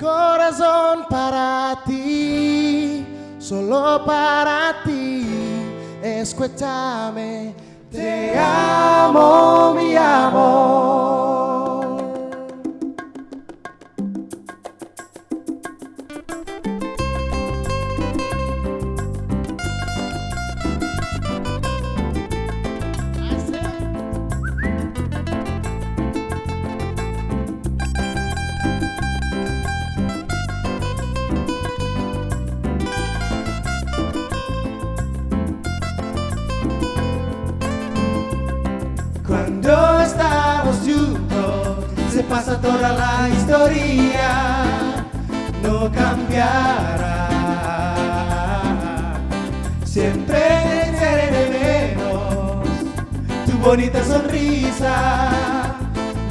corazón para ti, solo para ti. Escúchame, te amo, mi amor. Cuando estamos juntos se pasa toda la historia, no cambiará. Siempre te echaré de menos, tu bonita sonrisa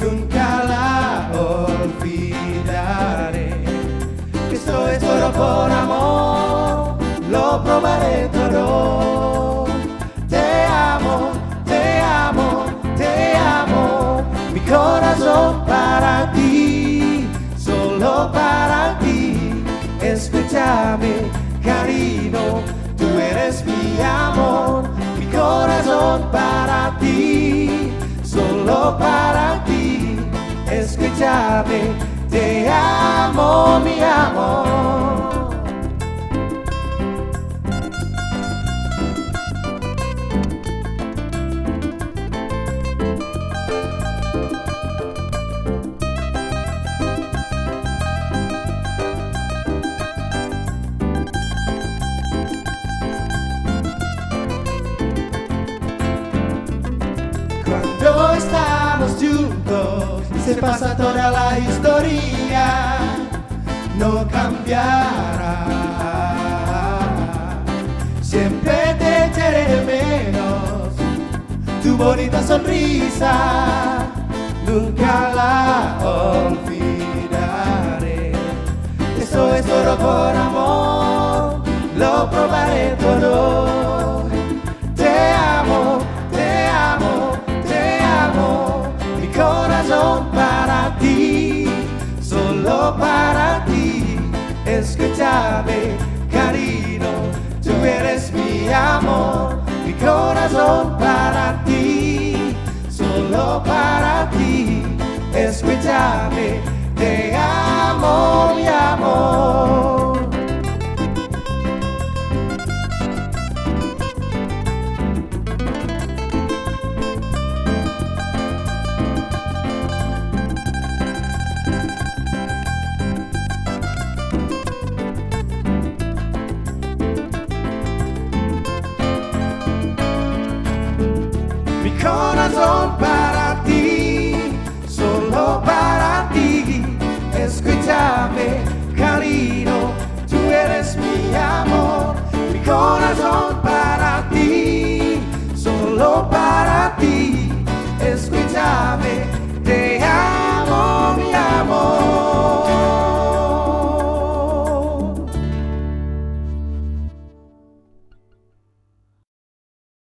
nunca la olvidaré. Esto es todo por amor, lo probaré todo. Te amo, te amo, te amo, mi corazón para ti, solo para ti. Escúchame, cariño, tú eres mi amor, mi corazón para ti, solo para ti. Escúchame, te amo, mi amor. Cuando estamos juntos se pasa toda la historia, no cambiará. Siempre te echaré de menos, tu bonita sonrisa nunca la olvidaré. Esto es todo por amor, lo probaré todo. Te amo, te amo, te amo, mi corazón para ti, solo para ti. Escúchame, cariño, tú eres mi amor, mi corazón para ti, solo para ti. Escúchame, te amo, mi amor. Mi corazón para ti, solo para ti. Escúchame, cariño,